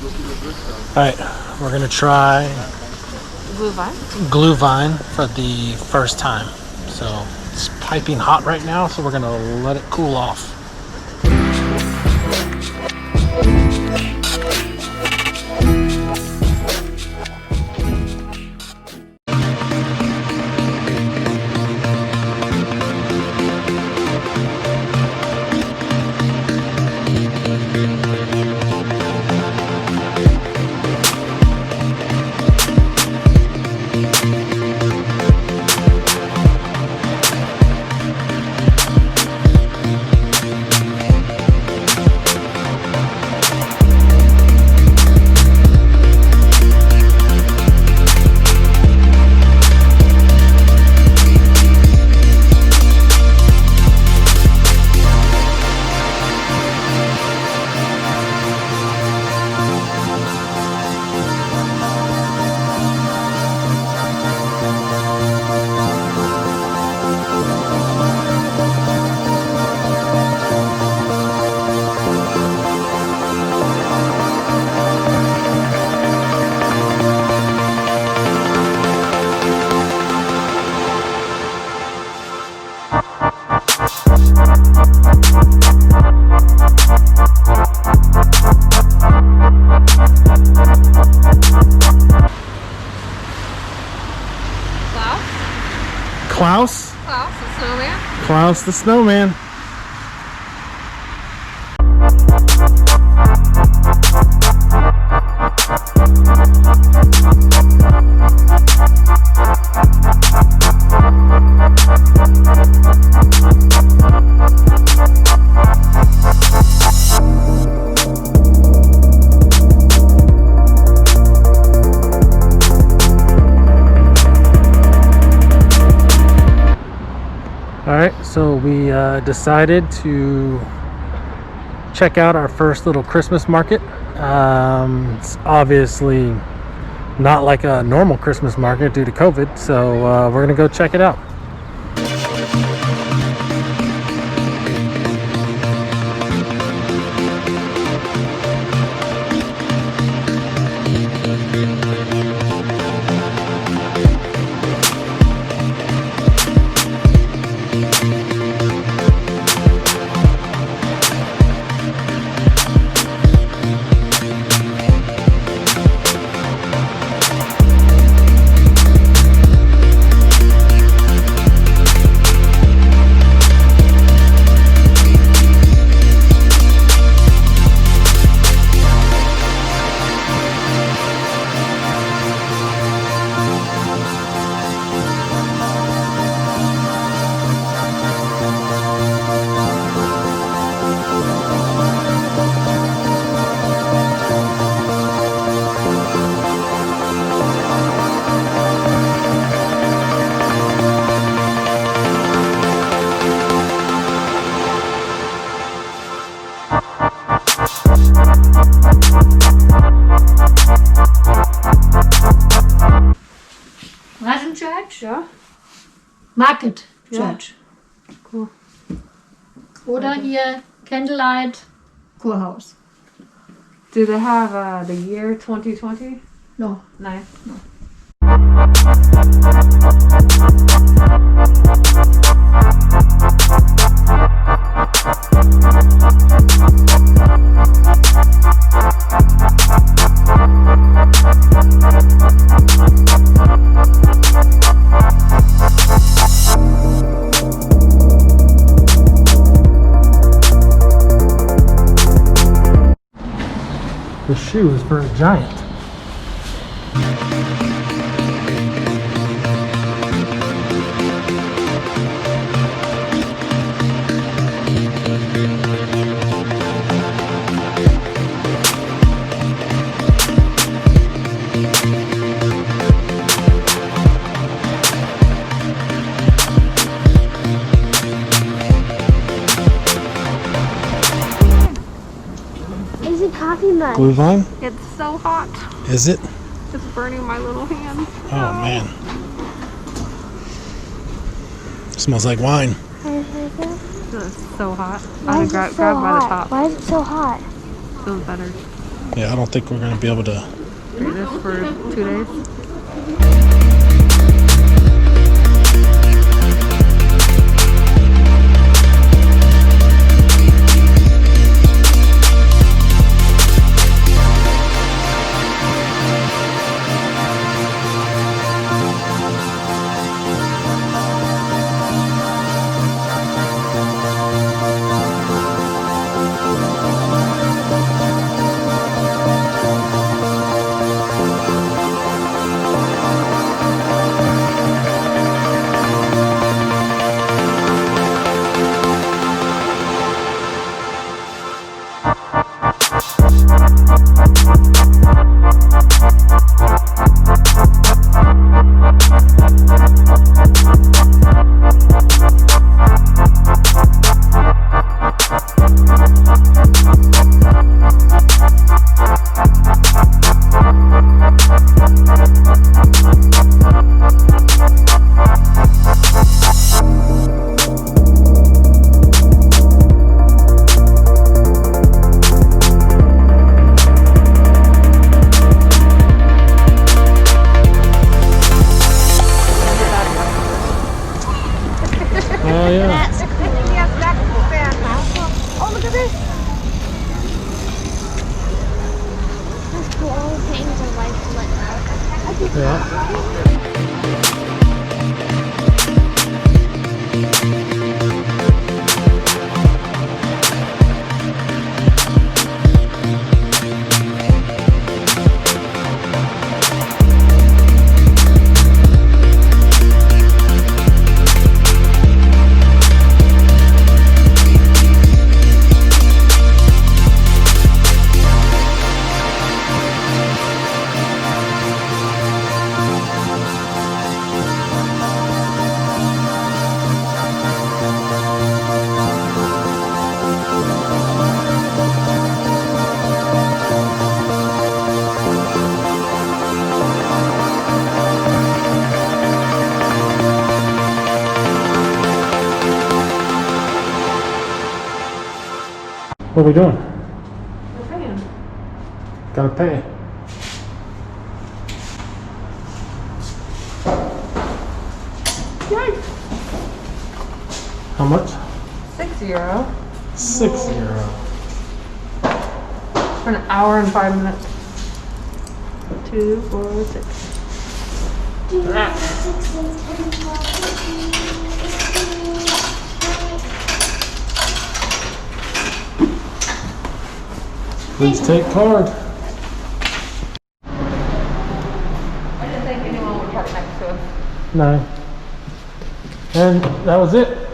Alright, we're gonna try Gluhwein? gluhwein for the first time. So it's piping hot right now, so we're gonna let it cool off. Klaus? Klaus the snowman? Klaus the snowman. Alright, so we decided to check out our first little Christmas market. It's obviously not like a normal Christmas market due to COVID, so we're gonna go check it out. Russian Church? Ja. Market Ja. Church. Cool. Oder hier Candlelight Kurhaus. Do they have the year 2020? No. Nein. The shoe is for a giant. Is it coffee mug? Gluhwein? It's so hot. Is it? It's burning my little hand. Oh man. Smells like wine. It's so hot. Why is it so grab by the hot? top. Why is it so hot? Feels better. Yeah, I don't think we're gonna be able to. Do this for 2 days. Oh yeah. That's cool. Oh, look at this. That's cool. All the things are like lit up. Yeah. What are we doing? We're paying. Gotta pay. How much? €6 €6. for an hour and 5 minutes. 2, 4, 6. Please take card. I didn't think anyone would park next to us. No. And that was it.